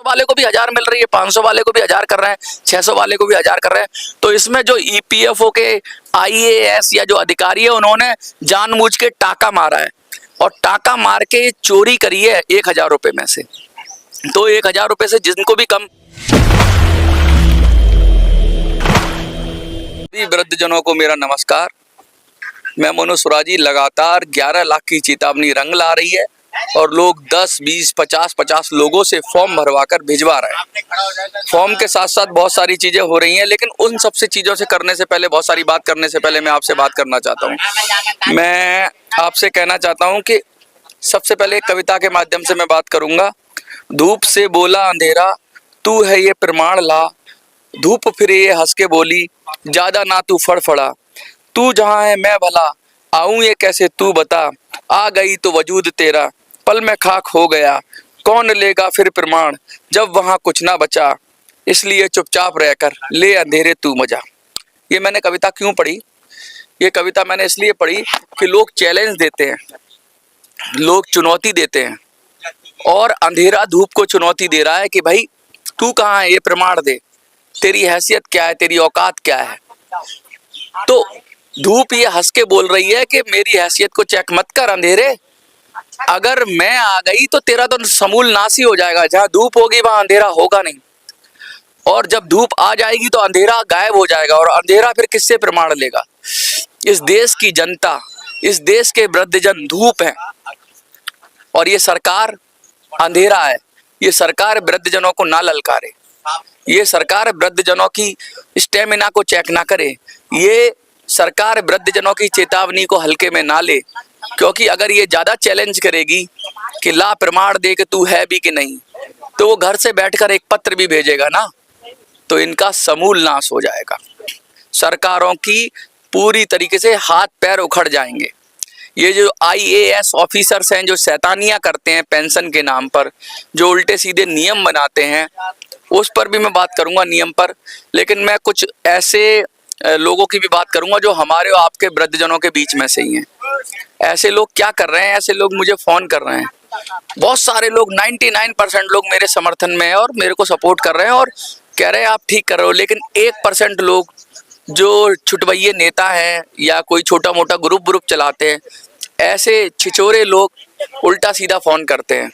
वाले को भी 1000 मिल रही है, 500 वाले को भी 1000 कर रहे हैं, 600 वाले को भी 1000 कर रहे हैं। तो इसमें जो ईपीएफओ के आईएएस या जो अधिकारी है उन्होंने जानबूझ के टाका मारा है और टाका मार के चोरी करी है 1000 रुपये में से। तो 1000 रुपये से जिनको भी कम, वृद्धजनों को मेरा नमस्कार। मैं मनोज सुराजी। लगातार 11 लाख की चेतावनी रंग ला रही है और लोग 10, 20, 50 लोगों से फॉर्म भरवाकर भिजवा रहे हैं। फॉर्म के साथ साथ बहुत सारी चीजें हो रही हैं, लेकिन उन सब से चीजों से करने से पहले, बहुत सारी बात करने से पहले मैं आपसे बात करना चाहता हूँ। मैं आपसे कहना चाहता हूँ कि सबसे पहले कविता के माध्यम से मैं बात करूंगा। धूप से बोला अंधेरा, तू है ये प्रमाण ला। धूप फिरे ये हंस के बोली, ज्यादा ना तू फड़फड़ा। तू जहाँ है मैं भला, आऊं ये कैसे तू बता। आ गई तो वजूद तेरा, पल में खाक हो गया। कौन लेगा फिर प्रमाण, जब वहाँ कुछ ना बचा। इसलिए चुपचाप रहकर ले अंधेरे तू मजा। ये मैंने कविता क्यों पढ़ी? ये कविता मैंने इसलिए पढ़ी कि लोग चैलेंज देते हैं, लोग चुनौती देते हैं और अंधेरा धूप को चुनौती दे रहा है कि भाई तू कहाँ है, ये प्रमाण दे, तेरी हैसियत क्या है, तेरी औकात क्या है। तो धूप ये हंस के बोल रही है कि मेरी हैसियत को चेक मत कर अंधेरे, अगर मैं आ गई तो तेरा तो समूल नाश ही हो जाएगा। जहाँ धूप होगी वहां अंधेरा होगा नहीं, और जब धूप आ जाएगी तो अंधेरा गायब हो जाएगा, और अंधेरा फिर किससे प्रमाण लेगा? इस देश की जनता, इस देश के वृद्धजन धूप है और ये सरकार अंधेरा है। ये सरकार वृद्धजनों को ना ललकारे, ये सरकार वृद्धजनों की स्टेमिना को चेक ना करे, ये सरकार वृद्धजनों की चेतावनी को हल्के में ना ले। क्योंकि अगर ये ज्यादा चैलेंज करेगी कि ला प्रमाण दे कि तू है भी कि नहीं, तो वो घर से बैठकर एक पत्र भी भेजेगा ना, तो इनका समूल नाश हो जाएगा। सरकारों की पूरी तरीके से हाथ पैर उखड़ जाएंगे। ये जो आईएएस ऑफिसर्स हैं जो शैतानियां करते हैं पेंशन के नाम पर, जो उल्टे सीधे नियम बनाते हैं, उस पर भी मैं बात करूंगा, नियम पर। लेकिन मैं कुछ ऐसे लोगों की भी बात करूंगा जो हमारे और आपके वृद्धजनों के बीच में से ही हैं। ऐसे लोग क्या कर रहे हैं? ऐसे लोग मुझे फोन कर रहे हैं, बहुत सारे लोग, 99% लोग मेरे समर्थन में है और मेरे को सपोर्ट कर रहे हैं और कह रहे हैं आप ठीक कर रहे हो। लेकिन 1% लोग जो छुटवैये नेता हैं या कोई छोटा मोटा ग्रुप चलाते हैं, ऐसे छिछोरे लोग उल्टा सीधा फोन करते हैं,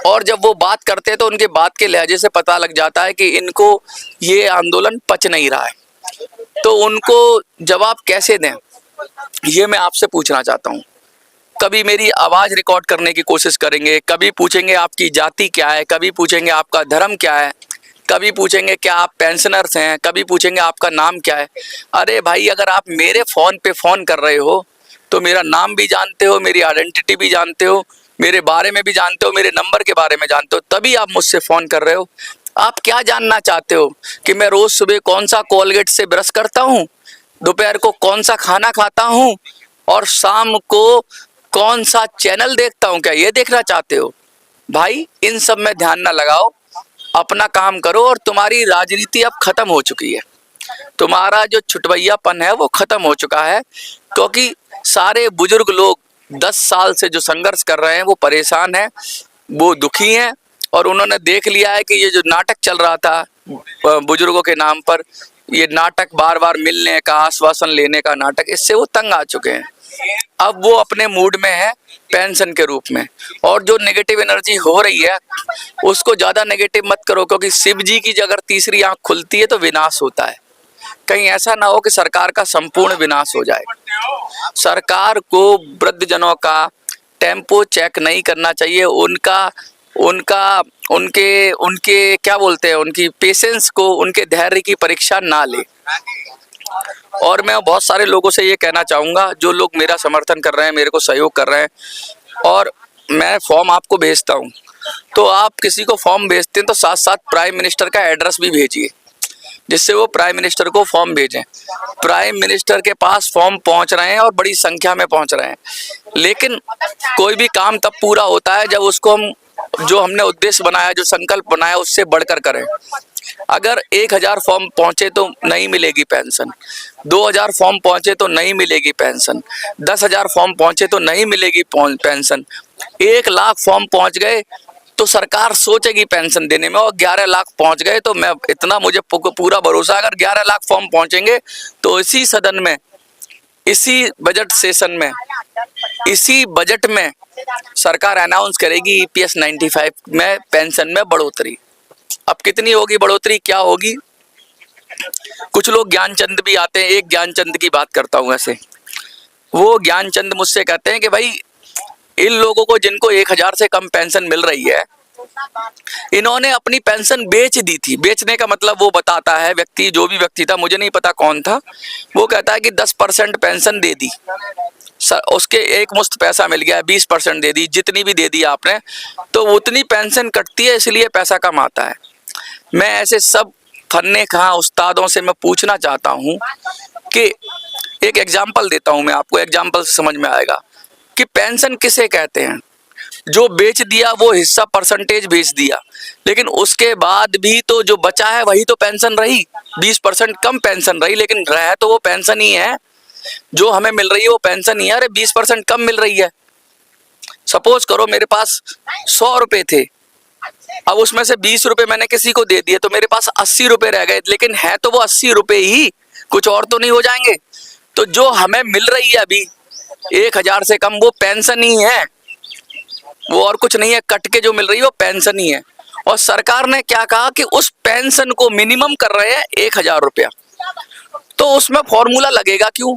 और जब वो बात करते हैं तो उनके बात के लहजे से पता लग जाता है कि इनको ये आंदोलन पच नहीं रहा है। तो उनको जवाब कैसे दें, ये मैं आपसे पूछना चाहता हूँ। कभी मेरी आवाज रिकॉर्ड करने की कोशिश करेंगे, कभी पूछेंगे आपकी जाति क्या है, कभी पूछेंगे आपका धर्म क्या है, कभी पूछेंगे क्या आप पेंशनर्स हैं, कभी पूछेंगे आपका नाम क्या है। अरे भाई, अगर आप मेरे फोन पे फोन कर रहे हो तो मेरा नाम भी जानते हो, मेरी आइडेंटिटी भी जानते हो, मेरे बारे में भी जानते हो, मेरे नंबर के बारे में जानते हो, तभी आप मुझसे फोन कर रहे हो। आप क्या जानना चाहते हो कि मैं रोज सुबह कौन सा कोलगेट से ब्रश करता हूँ, दोपहर को कौन सा खाना खाता हूँ और शाम को कौन सा चैनल देखता हूँ? क्या ये देखना चाहते हो? भाई, इन सब में ध्यान ना लगाओ, अपना काम करो। और तुम्हारी राजनीति अब खत्म हो चुकी है, तुम्हारा जो छुटवैयापन है वो खत्म हो चुका है। क्योंकि सारे बुजुर्ग लोग 10 साल से जो संघर्ष कर रहे हैं वो परेशान हैं, वो दुखी हैं, और उन्होंने देख लिया है कि ये जो नाटक चल रहा था बुजुर्गों के नाम पर, ये नाटक बार बार मिलने का, आश्वासन लेने का नाटक, इससे वो तंग आ चुके हैं। अब वो अपने मूड में है पेंशन के रूप में, और जो नेगेटिव एनर्जी हो रही है उसको ज्यादा नेगेटिव मत करो, क्योंकि शिव जी की अगर तीसरी आंख खुलती है तो विनाश होता है। कहीं ऐसा ना हो कि सरकार का संपूर्ण विनाश हो जाए। सरकार को वृद्धजनों का टेम्पो चेक नहीं करना चाहिए, उनके क्या बोलते हैं, उनकी पेशेंस को, उनके धैर्य की परीक्षा ना ले। और मैं बहुत सारे लोगों से ये कहना चाहूँगा, जो लोग मेरा समर्थन कर रहे हैं, मेरे को सहयोग कर रहे हैं, और मैं फॉर्म आपको भेजता हूँ, तो आप किसी को फॉर्म भेजते हैं तो साथ साथ प्राइम मिनिस्टर का एड्रेस भी भेजिए, जिससे वो प्राइम मिनिस्टर को फॉर्म भेजें। प्राइम मिनिस्टर के पास फॉर्म पहुंच रहे हैं और बड़ी संख्या में पहुंच रहे हैं, लेकिन कोई भी काम तब पूरा होता है जब उसको हम, जो हमने उद्देश्य बनाया, जो संकल्प बनाया, उससे बढ़कर करें। अगर 1000 फॉर्म पहुंचे तो नहीं मिलेगी पेंशन, 2000 फॉर्म पहुंचे तो नहीं मिलेगी पेंशन, 10,000 फॉर्म पहुंचे तो नहीं मिलेगी पेंशन, 1 लाख फॉर्म पहुंच गए तो सरकार सोचेगी पेंशन देने में, और 11 लाख पहुंच गए तो मैं इतना मुझे पूरा भरोसा, अगर 11 लाख फॉर्म पहुंचेंगे तो इसी सदन में, इसी बजट सेशन में, इसी बजट में सरकार अनाउंस करेगी ईपीएस 95 में पेंशन में बढ़ोतरी। अब कितनी होगी बढ़ोतरी, क्या होगी? कुछ लोग ज्ञानचंद भी आते हैं, एक ज्ञानचंद की बात करता हूं ऐसे। वो ज्ञानचंद मुझसे कहते हैं कि भाई इन लोगों को जिनको 1000 से कम पेंशन मिल रही है, इन्होंने अपनी पेंशन बेच दी थी। बेचने का मतलब वो बताता है व्यक्ति, जो भी व्यक्ति था, मुझे नहीं पता कौन था, वो कहता है कि 10% पेंशन दे दी, उसके एक मुश्त पैसा मिल गया, 20% दे दी, जितनी भी दे दी आपने, तो उतनी पेंशन कटती है, इसलिए पैसा कम आता है। मैं ऐसे सब फन्ने खां उस्तादों से मैं पूछना चाहता हूं कि एक एग्जाम्पल देता हूं मैं आपको, एग्जाम्पल से समझ में आएगा कि पेंशन किसे कहते हैं। जो बेच दिया वो हिस्सा परसेंटेज बेच दिया, लेकिन उसके बाद भी तो जो बचा है वही तो पेंशन रही। 20% कम पेंशन रही, लेकिन रह तो वो पेंशन ही है, जो हमें मिल रही है वो पेंशन ही है। अरे 20% कम मिल रही है। सपोज करो मेरे पास 100 रुपए थे, अब उसमें से 20 रुपए मैंने किसी को दे दिए, तो मेरे पास 80 रुपए रह गए, लेकिन है तो वो 80 रुपए ही, कुछ और तो नहीं हो जाएंगे। तो जो हमें मिल रही है अभी 1000 से कम, वो पेंशन ही है, वो और कुछ नहीं है। कट के जो मिल रही है वो पेंशन ही है। और सरकार ने क्या कहा कि उस पेंशन को मिनिमम कर रहे हैं 1000 रुपया। तो उसमें फॉर्मूला लगेगा क्यों?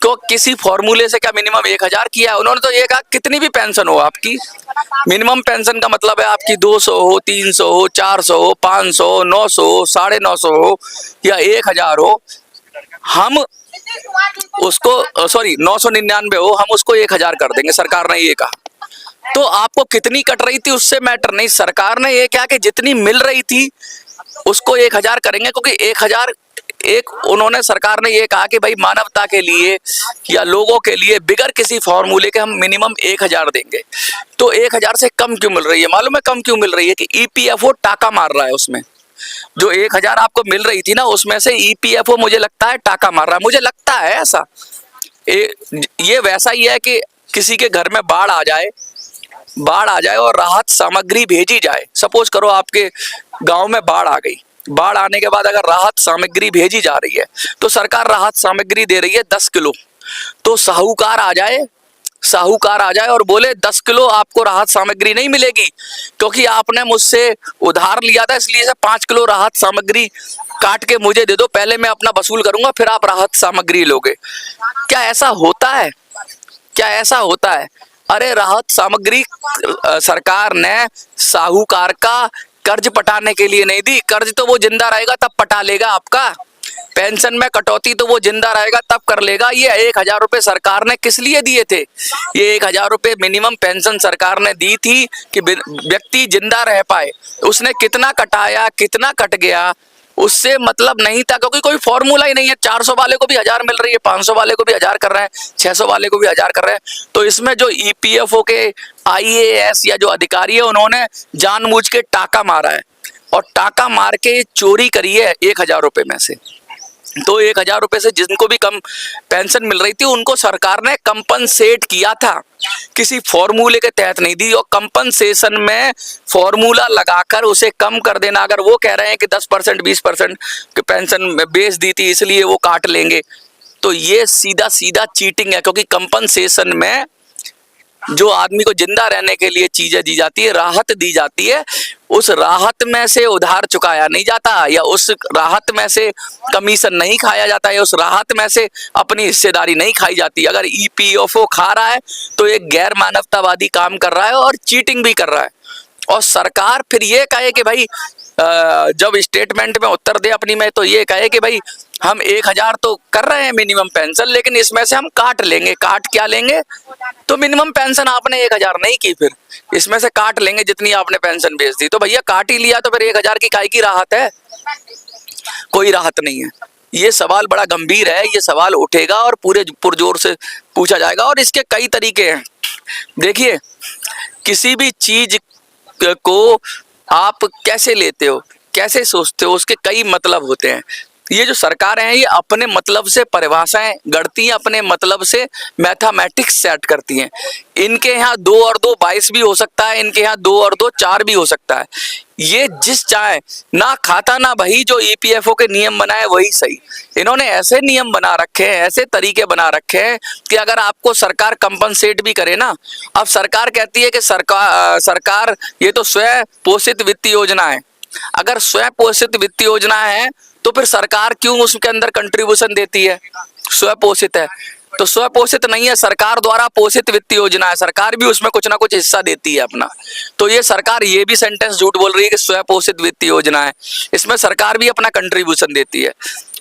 तो किसी फॉर्मूले से क्या मिनिमम 1000 किया है? उन्होंने तो ये कहा कितनी भी पेंशन हो आपकी, मिनिमम पेंशन का मतलब है आपकी 200 हो, 300 हो, 400 हो, 500 हो, 900 हो, 950 हो या 1000 हो, हम उसको सॉरी 999 हो, हम उसको 1000 कर देंगे, सरकार ने ये कहा। तो आपको कितनी कट रही थी उससे मैटर नहीं, सरकार ने ये क्या कि जितनी मिल रही थी उसको 1000 करेंगे, क्योंकि 1000 एक उन्होंने सरकार ने ये कहा कि भाई मानवता के लिए या लोगों के लिए बिगर किसी फॉर्मूले के हम मिनिमम 1000 देंगे। तो 1000 से कम क्यों मिल रही है? मालूम है कम क्यों मिल रही है? कि ईपीएफओ टाका मार रहा है उसमें। जो 1000 आपको मिल रही थी ना, उसमें से ईपीएफओ मुझे लगता है टाका मार रहा है, मुझे लगता है ऐसा। ये वैसा ही है कि किसी के घर में बाढ़ आ जाए और राहत सामग्री भेजी जाए। सपोज करो आपके गांव में बाढ़ आ गई, बाढ़ आने के बाद अगर राहत सामग्री भेजी जा रही है, तो सरकार राहत सामग्री दे रही है 10 किलो। तो साहूकार आ जाए और बोले 10 किलो आपको राहत सामग्री नहीं मिलेगी, क्योंकि आपने मुझसे उधार लिया था, इसलिए से 5 किलो राहत सामग्री काट के मुझे दे दो, पहले मैं अपना वसूल करूंगा, फिर आप राहत सामग्री लोगे। क्या ऐसा होता है? क्या ऐसा होता है? अरे राहत सामग्री सरकार ने साहूकार का कर्ज पटाने के लिए नहीं दी। कर्ज तो वो जिंदा रहेगा तब पटा लेगा आपका। पेंशन में कटौती तो वो जिंदा रहेगा तब कर लेगा। ये 1000 रुपए सरकार ने किस लिए दिए थे? ये 1000 रुपए मिनिमम पेंशन सरकार ने दी थी कि व्यक्ति जिंदा रह पाए। उसने कितना कटाया, कितना कट गया, उससे मतलब नहीं था, क्योंकि कोई फॉर्मूला ही नहीं है। 400 वाले को भी 1000 मिल रही है, 500 वाले को भी 1000 कर रहे हैं, 600 वाले को भी 1000 कर रहे हैं। तो इसमें जो ईपीएफओ के आईएएस या जो अधिकारी है, उन्होंने जानबूझ के टाका मारा है, और टाका मार के चोरी करी है 1000 रुपए में से। तो 1000 रुपए से जिनको भी कम पेंशन मिल रही थी, उनको सरकार ने कंपनसेट किया था, किसी फॉर्मूले के तहत नहीं दी। और कंपनसेशन में फॉर्मूला लगाकर उसे कम कर देना। अगर वो कह रहे हैं कि 10% 20% की पेंशन बेच दी थी इसलिए वो काट लेंगे, तो ये सीधा सीधा चीटिंग है। क्योंकि कंपनसेशन में जो आदमी को जिंदा रहने के लिए चीजें दी जाती है, राहत दी जाती है, उस राहत में से उधार चुकाया नहीं जाता, या उस राहत में से कमीशन नहीं खाया जाता, या उस राहत में से अपनी हिस्सेदारी नहीं खाई जाती। अगर ईपीएफओ खा रहा है तो एक गैर मानवतावादी काम कर रहा है और चीटिंग भी कर रहा है। और सरकार फिर ये कहे कि भाई जब स्टेटमेंट में उत्तर दे अपनी में, तो ये कहे कि भाई हम 1000 तो कर रहे हैं मिनिमम पेंशन, लेकिन इसमें से हम काट लेंगे। काट क्या लेंगे? तो मिनिमम पेंशन आपने 1000 नहीं की, फिर इसमें से काट लेंगे जितनी आपने पेंशन बेच दी। तो भैया काट ही लिया तो फिर 1000 की काय की राहत है? कोई राहत नहीं है। ये सवाल बड़ा गंभीर है, ये सवाल उठेगा और पूरे पुरजोर से पूछा जाएगा। और इसके कई तरीके हैं। देखिए, किसी भी चीज को आप कैसे लेते हो, कैसे सोचते हो, उसके कई मतलब होते हैं। ये जो सरकारें हैं ये अपने मतलब से परिभाषाएं गढ़ती हैं, अपने मतलब से मैथमेटिक्स सेट करती हैं। इनके यहाँ 2 और 2 22 भी हो सकता है, इनके यहाँ 2 और 2 4 भी हो सकता है। ये जिस चाहे ना खाता ना भाई, जो ईपीएफओ के नियम बनाए वही सही। इन्होंने ऐसे नियम बना रखे हैं, ऐसे तरीके बना रखे हैं कि अगर आपको सरकार कंपनसेट भी करे ना, अब सरकार कहती है कि सरकार ये तो स्वयं पोषित वित्त योजना है। अगर स्वयं पोषित वित्त योजना है तो फिर सरकार क्यों उसके अंदर कंट्रीब्यूशन देती है? स्वयं पोषित है तो स्वयं पोषित नहीं है, सरकार द्वारा पोषित वित्त योजना है, सरकार भी उसमें कुछ ना कुछ हिस्सा देती है अपना। तो ये सरकार ये भी सेंटेंस झूठ बोल रही है कि स्वयं पोषित वित्त योजना है, इसमें सरकार भी अपना कंट्रीब्यूशन देती है।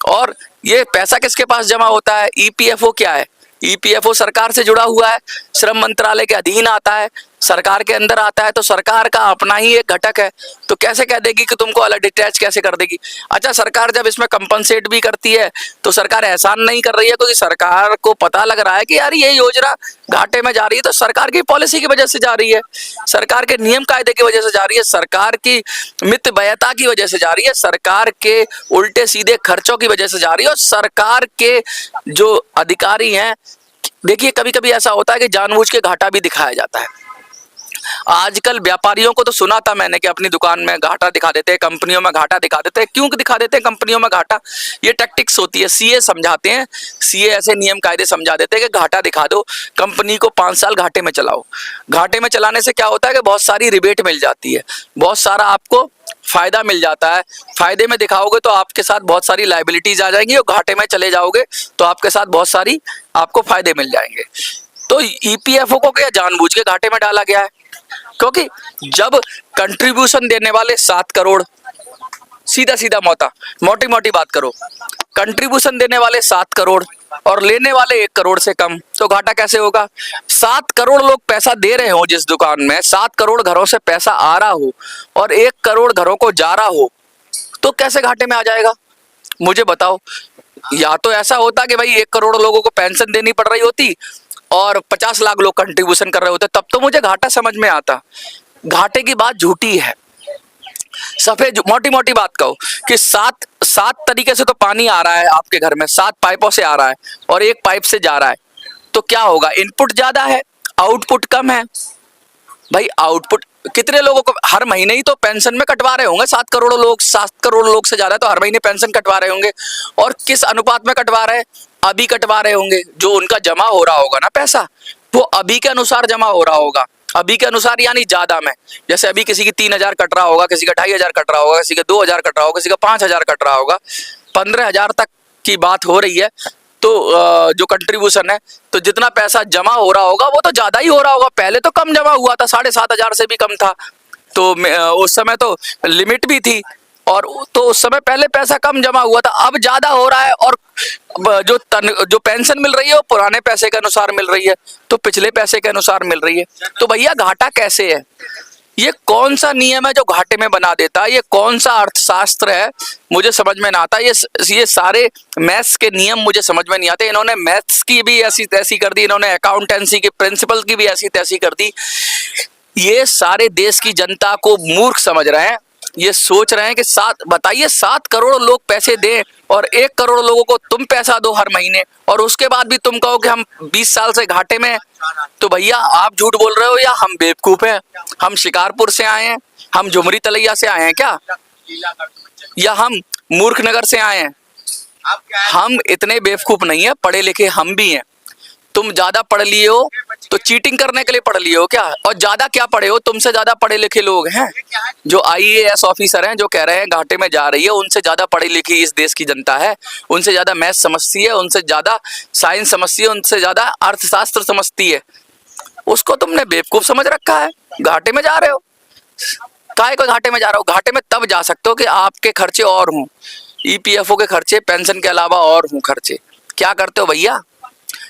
और ये पैसा किसके पास जमा होता है? ईपीएफओ क्या है? ईपीएफओ सरकार से जुड़ा हुआ है, श्रम मंत्रालय के अधीन आता है, सरकार के अंदर आता है, तो सरकार का अपना ही एक घटक है। तो कैसे कह देगी कि तुमको अलग डिटैच कैसे कर देगी? अच्छा, सरकार जब इसमें कंपनसेट भी करती है तो सरकार एहसान नहीं कर रही है, क्योंकि सरकार को पता लग रहा है कि यार ये योजना घाटे में जा रही है, तो सरकार की पॉलिसी की वजह से जा रही है, सरकार के नियम कायदे की वजह से जा रही है, सरकार की मितव्ययता की वजह से जा रही है, सरकार के उल्टे सीधे खर्चों की वजह से जा रही है। और सरकार के जो अधिकारी हैं, देखिए कभी कभी ऐसा होता है कि जानबूझ के घाटा भी दिखाया जाता है। आजकल व्यापारियों को तो सुना था मैंने कि अपनी दुकान में घाटा दिखा देते हैं, कंपनियों में घाटा दिखा देते हैं। क्यों दिखा देते हैं कंपनियों में घाटा? ये टैक्टिक्स होती है, सीए समझाते हैं, सीए ऐसे नियम कायदे समझा देते हैं कि घाटा दिखा दो, कंपनी को 5 साल घाटे में चलाओ। घाटे में चलाने से क्या होता है कि बहुत सारी रिबेट मिल जाती है, बहुत सारा आपको फायदा मिल जाता है। फायदे में दिखाओगे तो आपके साथ बहुत सारी लायबिलिटीज आ जाएंगी, और घाटे में चले जाओगे तो आपके साथ बहुत सारी आपको फायदे मिल जाएंगे। तो ईपीएफओ को क्या जानबूझ के घाटे में डाला गया है? क्योंकि जब कंट्रीब्यूशन देने वाले 7 करोड़, सीधा सीधा मोटी मोटी बात करो, कंट्रीब्यूशन देने वाले 7 करोड़ और लेने वाले 1 करोड़ से कम, तो घाटा कैसे होगा? 7 करोड़ लोग पैसा दे रहे हो जिस दुकान में, 7 करोड़ घरों से पैसा आ रहा हो और 1 करोड़ घरों को जा रहा हो, तो कैसे घाटे में आ जाएगा? मुझे बताओ। या तो ऐसा होता कि भाई 1 करोड़ लोगों को पेंशन देनी पड़ रही होती और 50 लाख लोग कंट्रीब्यूशन कर रहे होते, तब तो मुझे घाटा समझ में आता। घाटे की बात झूठी है। सफेद मोटी मोटी बात कहो कि 7 तरीके से तो पानी आ रहा है आपके घर में, 7 पाइपों से आ रहा है और 1 पाइप से जा रहा है, तो क्या होगा? इनपुट ज्यादा है, आउटपुट कम है। भाई आउटपुट कितने लोगों को हर महीने ही तो पेंशन में कटवा रहे होंगे? 7 करोड़ लोग, 7 करोड़ लोग से ज्यादा तो हर महीने पेंशन कटवा रहे होंगे। और किस अनुपात में कटवा रहे हैं? अभी कटवा रहे होंगे, जो उनका जमा हो रहा होगा ना पैसा, वो अभी के अनुसार जमा हो रहा होगा, अभी के अनुसार यानी ज्यादा में। जैसे अभी किसी की 3000 कट रहा होगा, किसी का 2500 कट रहा होगा, किसी का 2000 कट रहा होगा, किसी का 5000 कट रहा होगा, 15000 तक की बात हो रही है। तो जो कंट्रीब्यूशन है, तो जितना पैसा जमा हो रहा होगा वो तो ज्यादा ही हो रहा होगा। पहले तो कम जमा हुआ था, 7500 से भी कम था, तो उस समय तो लिमिट भी थी, और तो उस समय पहले पैसा कम जमा हुआ था, अब ज्यादा हो रहा है। और जो पेंशन मिल रही है वो पुराने पैसे के अनुसार मिल रही है, तो पिछले पैसे के अनुसार मिल रही है। तो भैया घाटा कैसे है? ये कौन सा नियम है जो घाटे में बना देता है? ये कौन सा अर्थशास्त्र है? मुझे समझ में ना आता। ये सारे मैथ्स के नियम मुझे समझ में नहीं आते। इन्होंने मैथ्स की भी ऐसी तैसी कर दी, इन्होंने अकाउंटेंसी के प्रिंसिपल की भी ऐसी तैसी कर दी। ये सारे देश की जनता को मूर्ख समझ रहे हैं। ये सोच रहे हैं कि 7 करोड़ लोग पैसे दें और 1 करोड़ लोगों को तुम पैसा दो हर महीने, और उसके बाद भी तुम कहो कि हम 20 साल से घाटे में। तो भैया आप झूठ बोल रहे हो या हम बेवकूफ हैं? हम शिकारपुर से आए हैं, हम झुमरी तलैया से आए हैं क्या, या हम मूर्खनगर से आए हैं? हम इतने बेवकूफ नहीं है, पढ़े लिखे हम भी हैं। तुम ज्यादा पढ़ लिए हो तो चीटिंग करने के लिए पढ़ लिए हो क्या? और ज्यादा क्या पढ़े हो? तुमसे ज्यादा पढ़े लिखे लोग हैं जो आईएएस ऑफिसर हैं, जो कह रहे हैं घाटे में जा रही है। उनसे ज्यादा पढ़ी लिखी इस देश की जनता है, उनसे ज्यादा मैथ समझती है, उनसे ज्यादा साइंस समझती है, उनसे ज्यादा अर्थशास्त्र समझती है। उसको तुमने बेवकूफ समझ रखा है। घाटे में जा रहे हो, काहे को घाटे में जा रहे हो? घाटे में तब जा सकते हो कि आपके खर्चे और हों, ईपीएफओ के खर्चे, पेंशन के अलावा और हों खर्चे। क्या करते हो भैया?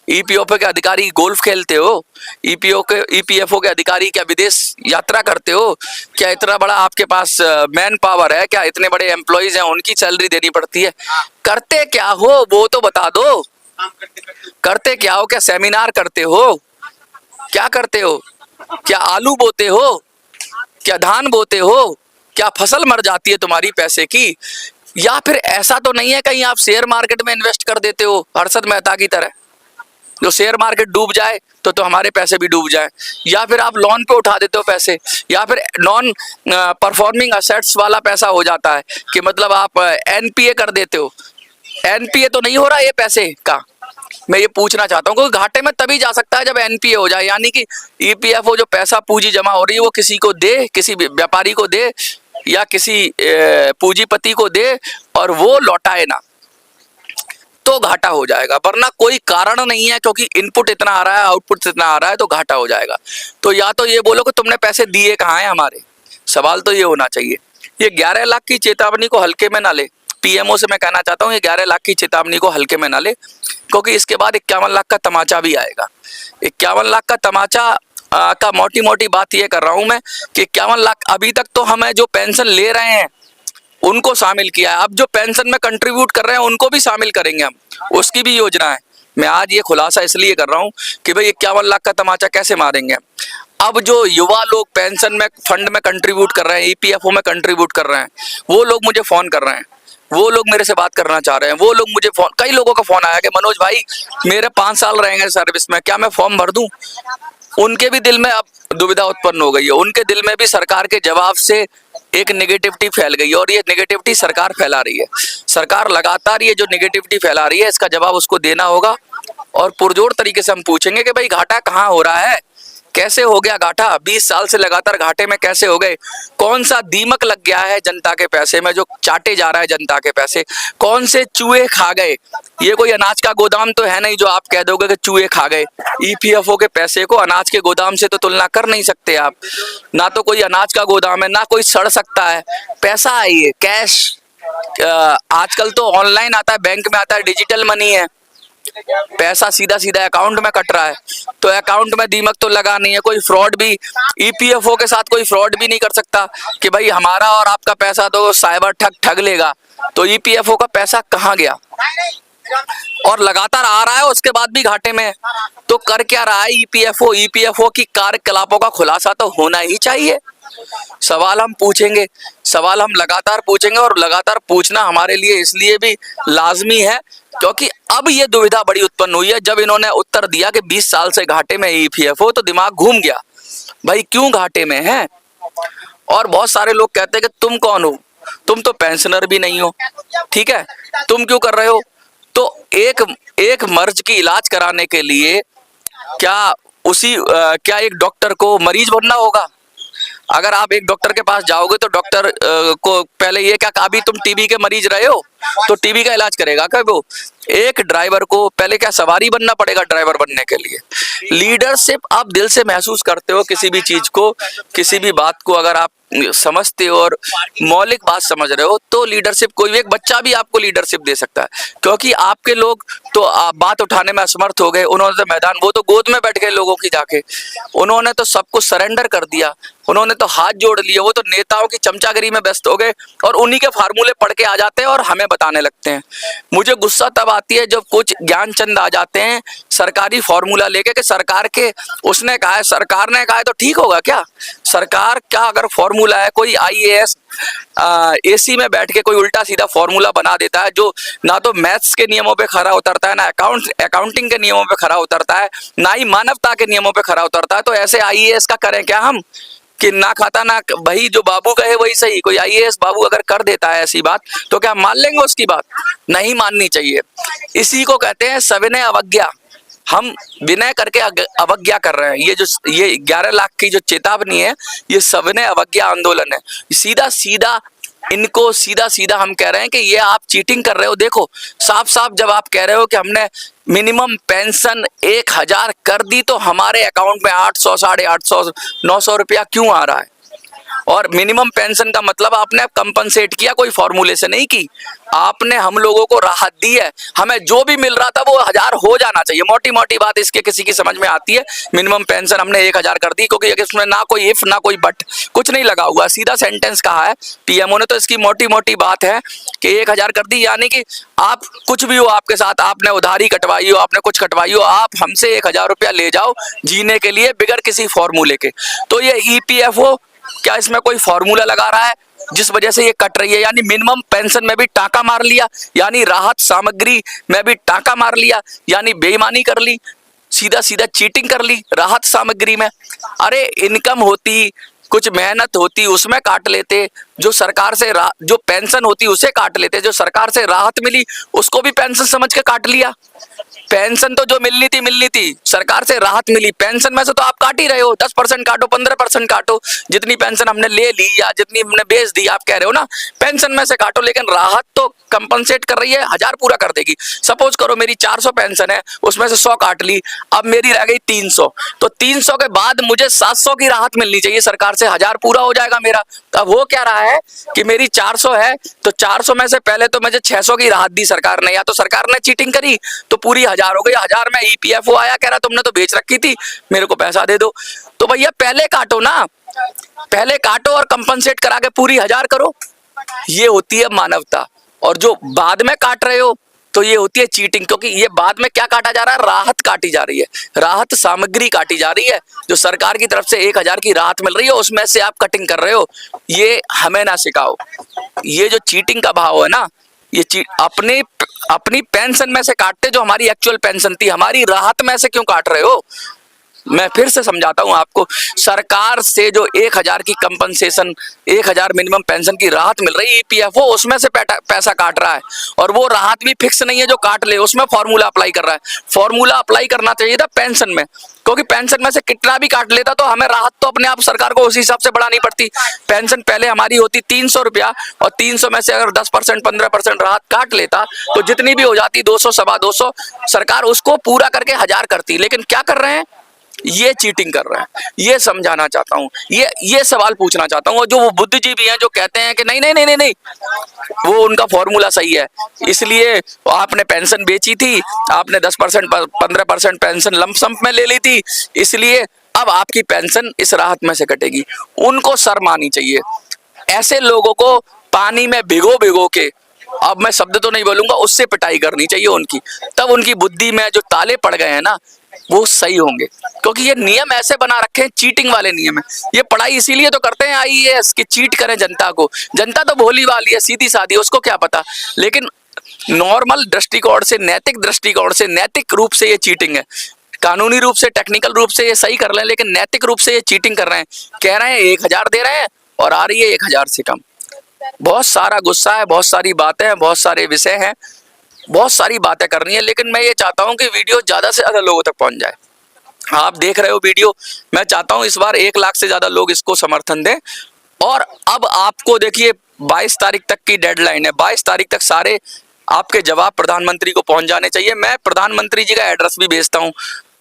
ईपीएफओ के अधिकारी गोल्फ खेलते हो? ईपीएफओ के अधिकारी क्या विदेश यात्रा करते हो? क्या इतना बड़ा आपके पास मैन पावर है? क्या इतने बड़े एम्प्लॉइज हैं, उनकी सैलरी देनी पड़ती है? करते क्या हो वो तो बता दो। करते क्या हो? क्या सेमिनार करते हो? क्या करते हो? क्या आलू बोते हो? क्या धान बोते हो? क्या फसल मर जाती है तुम्हारी पैसे की? या फिर ऐसा तो नहीं है कहीं आप शेयर मार्केट में इन्वेस्ट कर देते हो हर्षद मेहता की तरह, जो शेयर मार्केट डूब जाए तो हमारे पैसे भी डूब जाएं, या फिर आप लोन पे उठा देते हो पैसे, या फिर नॉन परफॉर्मिंग असेट्स वाला पैसा हो जाता है कि मतलब आप एनपीए कर देते हो। एनपीए तो नहीं हो रहा ये पैसे का, मैं ये पूछना चाहता हूँ, क्योंकि घाटे में तभी जा सकता है जब एनपीए हो जाए, यानी कि ईपीएफओ जो पैसा पूंजी जमा हो रही है वो किसी को दे, किसी व्यापारी को दे या किसी पूंजीपति को दे और वो लौटाए ना, तो घाटा हो जाएगा। वरना कोई कारण नहीं है, क्योंकि इनपुट इतना आ रहा है आउटपुट इतना आ रहा है, तो घाटा हो जाएगा। तो या तो ये बोलो कि तुमने पैसे दिए कहाँ हैं हमारे, सवाल तो ये होना चाहिए। ये 11 लाख की चेतावनी को हल्के में ना ले, पीएमओ से मैं कहना चाहता हूँ ये 11 लाख की चेतावनी को हल्के में ना ले, क्योंकि इसके बाद 51 लाख का तमाचा भी आएगा। 51 लाख का तमाचा का मोटी मोटी बात ये कर रहा हूं मैं कि 51 लाख अभी तक तो हमें जो पेंशन ले रहे हैं उनको शामिल किया है, अब जो पेंशन में कंट्रीब्यूट कर रहे हैं उनको भी शामिल करेंगे हम, उसकी भी योजना है। मैं आज ये खुलासा इसलिए कर रहा हूं कि भाई 51 लाख का तमाचा कैसे मारेंगे। अब जो युवा लोग पेंशन में फंड में कंट्रीब्यूट कर रहे हैं, ईपीएफओ में कंट्रीब्यूट कर रहे हैं, वो लोग मुझे फोन कर रहे हैं, वो लोग मेरे से बात करना चाह रहे हैं, वो लोग मुझे फोन, कई लोगों का फोन आया कि मनोज भाई मेरे 5 साल रहेंगे सर्विस में, क्या मैं फॉर्म भर दूं। उनके भी दिल में अब दुविधा उत्पन्न हो गई है, उनके दिल में भी सरकार के जवाब से एक नेगेटिविटी फैल गई है, और ये नेगेटिविटी सरकार फैला रही है। सरकार लगातार ये जो नेगेटिविटी फैला रही है इसका जवाब उसको देना होगा, और पुरजोर तरीके से हम पूछेंगे कि भाई घाटा कहाँ हो रहा है, कैसे हो गया घाटा, 20 साल से लगातार घाटे में कैसे हो गए, कौन सा दीमक लग गया है जनता के पैसे में जो चाटे जा रहा है जनता के पैसे, कौन से चूहे खा गए। ये कोई अनाज का गोदाम तो है नहीं जो आप कह दोगे कि चूहे खा गए। ईपीएफओ के पैसे को अनाज के गोदाम से तो तुलना कर नहीं सकते आप, ना तो कोई अनाज का गोदाम है, ना कोई सड़ सकता है। पैसा है ये कैश, आजकल तो ऑनलाइन आता है, बैंक में आता है, डिजिटल मनी है, पैसा सीधा सीधा अकाउंट में कट रहा है, तो अकाउंट में दीमक तो लगा नहीं है। कोई फ्रॉड भी ईपीएफओ के साथ कोई फ्रॉड भी नहीं कर सकता कि भाई हमारा और आपका पैसा तो साइबर ठग लेगा। तो ईपीएफओ का पैसा कहाँ गया, और लगातार आ रहा है उसके बाद भी घाटे में, तो कर क्या रहा है ईपीएफओ। ईपीएफओ की कार्यकलापों का खुलासा तो होना ही चाहिए। सवाल हम पूछेंगे, सवाल हम लगातार पूछेंगे, और लगातार पूछना हमारे लिए इसलिए भी लाजमी है क्योंकि अब ये दुविधा बड़ी उत्पन्न हुई है। जब इन्होंने उत्तर दिया कि 20 साल से घाटे में ईपीएफओ, तो दिमाग घूम गया, भाई क्यों घाटे में है। और बहुत सारे लोग कहते हैं कि तुम कौन हो, तुम तो पेंशनर भी नहीं हो, ठीक है, तुम क्यों कर रहे हो। तो एक मर्ज की इलाज कराने के लिए क्या एक डॉक्टर को मरीज बनना होगा। अगर आप एक डॉक्टर के पास जाओगे तो डॉक्टर को पहले ये क्या अभी तुम टीबी के मरीज रहे हो तो टीबी का इलाज करेगा क्या वो। एक ड्राइवर को पहले क्या सवारी बनना पड़ेगा ड्राइवर बनने के लिए। लीडरशिप आप दिल से महसूस करते हो किसी भी चीज को, किसी भी बात को अगर आप समझते हो और मौलिक बात समझ रहे हो तो लीडरशिप, कोई एक बच्चा भी आपको लीडरशिप दे सकता है। क्योंकि आपके लोग तो बात उठाने में असमर्थ हो गए, उन्होंने तो मैदान, वो तो गोद में बैठ गए लोगों की जाके, उन्होंने तो सब कुछ सरेंडर कर दिया, उन्होंने तो हाथ जोड़ लिए, वो तो नेताओं की चमचागिरी में व्यस्त हो गए और उन्हीं के फार्मूले पढ़ के आ जाते हैं और हमें बताने लगते हैं। मुझे गुस्सा तब आती है जब कुछ ज्ञानचंद आ जाते हैं सरकारी फार्मूला लेके कि सरकार के उसने कहा है, सरकार ने कहा है तो ठीक होगा क्या। सरकार का अगर फार्मूला है, कोई आईएएस एसी में बैठ के कोई उल्टा सीधा फार्मूला बना देता है जो ना तो मैथ्स के नियमों पे खरा उतरता है, ना अकाउंटिंग के नियमों पे खरा उतरता है, ना ही मानवता के नियमों पे खरा उतरता है, तो ऐसे आईएएस का करें क्या हम कि ना खाता ना भाई, जो बाबू कहे वही सही। कोई आईएएस बाबू अगर कर देता है ऐसी बात तो क्या मान लेंगे उसकी बात? नहीं माननी चाहिए। इसी को कहते हैं सविनय अवज्ञा। हम विनय करके अवज्ञा कर रहे हैं। ये 11 लाख की जो चेतावनी है ये सविनय अवज्ञा आंदोलन है। सीधा सीधा हम कह रहे हैं कि ये आप चीटिंग कर रहे हो। देखो साफ साफ जब आप कह रहे हो कि हमने मिनिमम पेंशन 1000 कर दी तो हमारे अकाउंट में 800, 850, 900 रुपया क्यों आ रहा है। और मिनिमम पेंशन का मतलब आपने कंपनसेट किया, कोई फॉर्मूले से नहीं की, आपने हम लोगों को राहत दी है। हमें जो भी मिल रहा था वो 1000 हो जाना चाहिए। मोटी मोटी बात इसके किसी की समझ में आती है। मिनिमम पेंशन हमने 1000 कर दी क्योंकि इसमें ना कोई इफ ना कोई बट, कुछ नहीं लगा हुआ, सीधा सेंटेंस कहा है पीएमओ ने। तो इसकी मोटी मोटी बात है कि 1000 कर दी, यानी कि आप कुछ भी हो आपके साथ, आपने उधारी कटवाई हो, आपने कुछ कटवाई हो, आप हमसे 1000 रुपया ले जाओ जीने के लिए बगैर किसी फॉर्मूले के। तो ये ईपीएफओ क्या इसमें कोई फॉर्मूला लगा रहा है? जिस वजह से ये कट रही है। यानी मिनिमम पेंशन में भी टाका मार लिया, यानी राहत सामग्री में भी टाका मार लिया, यानी बेईमानी कर ली, सीधा सीधा चीटिंग कर ली राहत सामग्री में। अरे इनकम होती, कुछ मेहनत होती, उसमें काट लेते, जो सरकार से जो पेंशन होती उसे काट लेते, जो सरकार से राहत मिली उसको भी पेंशन समझ के काट लिया। पेंशन तो जो मिलनी थी, सरकार से राहत मिली, पेंशन में से तो आप काट ही रहे हो। 10% काटो, 15% काटो, जितनी पेंशन हमने ले ली या जितनी हमने बेच दी, आप कह रहे हो ना, पेंशन में से काटो, लेकिन राहत तो कंपनसेट कर रही है, 1000 पूरा कर देगी। सपोज करो मेरी 400 पेंशन है, उसमें से 100 काट ली, अब मेरी रह गई 300, तो 300 के बाद मुझे 700 की राहत मिलनी चाहिए सरकार से, 1000 पूरा हो जाएगा मेरा। अब हो क्या रहा है कि मेरी 400 है, तो 400 में से पहले तो मुझे 600 की राहत दी सरकार ने, या तो सरकार ने चीटिंग करी तो पूरी 1000 हो गई। 1000 में ईपीएफओ आया, कह रहा तुमने तो बेच रखी थी, मेरे को पैसा दे दो। तो भैया पहले काटो ना, पहले काटो और कंपनसेट करा के पूरी 1000 करो। ये होती है मानवता। और जो बाद में काट रहे हो तो ये होती है चीटिंग, क्योंकि ये बाद में क्या काटा जा रहा है, राहत काटी जा रही है, राहत सामग्री काटी जा रही है, जो सरकार की तरफ से 1000 की राहत मिल रही है उसमें से आप कटिंग कर रहे हो। ये हमें ना सिखाओ। ये जो चीटिंग का भाव है ना, ये अपनी पेंशन में से काटते, जो हमारी एक्चुअल पेंशन थी, हमारी राहत में से क्यों काट रहे हो। मैं फिर से समझाता हूं आपको, सरकार से जो 1000 की कंपनसेशन, 1000 मिनिमम पेंशन की राहत मिल रही है, ईपीएफओ उसमें से पैसा काट रहा है, और वो राहत भी फिक्स नहीं है जो काट ले, उसमें फॉर्मूला अप्लाई कर रहा है। फॉर्मूला अप्लाई करना चाहिए था पेंशन में, क्योंकि पेंशन में से कितना भी काट लेता तो हमें राहत तो अपने आप सरकार को उसी हिसाब से बढ़ानी पड़ती। पेंशन पहले हमारी होती 300 रुपया, और 300 में से अगर 10% 15% राहत काट लेता तो जितनी भी हो जाती 200 सवा 200, सरकार उसको पूरा करके 1000 करती। लेकिन क्या कर रहे हैं, ये चीटिंग कर रहा है। ये समझाना चाहता हूँ, ये सवाल पूछना चाहता हूँ। और जो वो बुद्धिजीवी हैं जो कहते हैं कि नहीं नहीं नहीं नहीं नहीं, वो उनका फॉर्मूला सही है, इसलिए आपने पेंशन बेची थी, आपने 10% 15% पेंशन लमसम में ले ली थी, इसलिए अब आपकी पेंशन इस राहत में से कटेगी। उनको शर्म आनी चाहिए। ऐसे लोगों को पानी में भिगो भिगो के, अब मैं शब्द तो नहीं बोलूंगा, उससे पिटाई करनी चाहिए उनकी, तब उनकी बुद्धि में जो ताले पड़ गए हैं ना वो सही होंगे। क्योंकि ये नियम ऐसे बना रखे हैं, चीटिंग वाले नियम है। ये पढ़ाई इसीलिए तो करते हैं आईएएस की, चीट करें जनता को। जनता तो भोली वाली है, सीधी सादी, उसको क्या पता। लेकिन नॉर्मल दृष्टिकोण से, नैतिक दृष्टिकोण से, नैतिक रूप से ये चीटिंग है। कानूनी रूप से, टेक्निकल रूप से ये सही कर रहे हैं, लेकिन नैतिक रूप से ये चीटिंग कर रहे हैं। कह रहे हैं 1000 दे रहे हैं और आ रही है 1000 से कम। बहुत सारा गुस्सा है, बहुत सारी बातें हैं, बहुत सारे विषय हैं, बहुत सारी बातें करनी है। लेकिन मैं ये चाहता हूं कि वीडियो ज्यादा से ज्यादा लोगों तक पहुंच जाए। आप देख रहे हो वीडियो, मैं चाहता हूं इस बार 1 लाख से ज्यादा लोग इसको समर्थन दें। और अब आपको देखिए 22 तारीख तक की डेडलाइन है, 22 तारीख तक सारे आपके जवाब प्रधानमंत्री को पहुंच जाने चाहिए। मैं प्रधानमंत्री जी का एड्रेस भी भेजता हूं।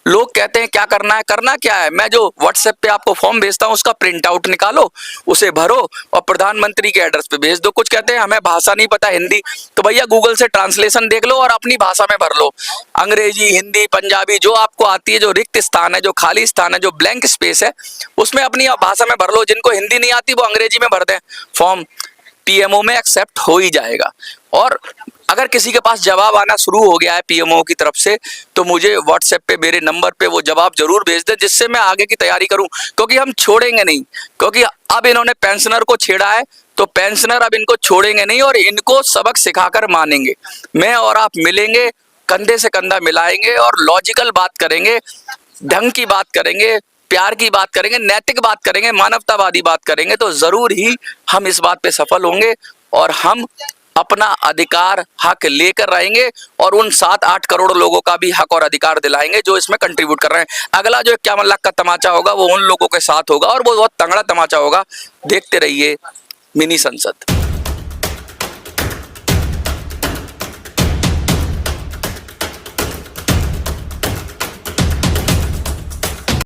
लोग कहते हैं क्या करना है, करना क्या है, मैं जो व्हाट्सएप पे आपको फॉर्म भेजता हूं उसका प्रिंट आउट निकालो, उसे भरो और प्रधानमंत्री के एड्रेस पे भेज दो। कुछ कहते हैं हमें भाषा नहीं पता हिंदी, तो भैया गूगल से ट्रांसलेशन देख लो और अपनी भाषा में भर लो, अंग्रेजी, हिंदी, पंजाबी, जो आपको आती है। जो रिक्त स्थान है, जो खाली स्थान है, जो ब्लैंक स्पेस है, उसमें अपनी भाषा में भर लो। जिनको हिंदी नहीं आती वो अंग्रेजी में भर दें, फॉर्म पीएमओ में एक्सेप्ट हो ही जाएगा। और अगर किसी के पास जवाब आना शुरू हो गया है पीएमओ की तरफ से, तो मुझे व्हाट्सएप पे मेरे नंबर पे वो जवाब जरूर भेज दे, जिससे मैं आगे की तैयारी करूं। क्योंकि हम छोड़ेंगे नहीं, क्योंकि अब इन्होंने पेंशनर को छेड़ा है, तो पेंशनर अब इनको छोड़ेंगे नहीं और इनको सबक सिखाकर मानेंगे। मैं और आप मिलेंगे, कंधे से कंधा मिलाएंगे और लॉजिकल बात करेंगे, ढंग की बात करेंगे, प्यार की बात करेंगे, नैतिक बात करेंगे, मानवतावादी बात करेंगे, तो जरूर ही हम इस बात पे सफल होंगे और हम अपना अधिकार हक लेकर रहेंगे और उन 7-8 करोड़ लोगों का भी हक और अधिकार दिलाएंगे जो इसमें कंट्रीब्यूट कर रहे हैं। अगला जो 51 लाख का तमाचा होगा वो उन लोगों के साथ होगा और वो बहुत तगड़ा तमाचा होगा। देखते रहिए मिनी संसद।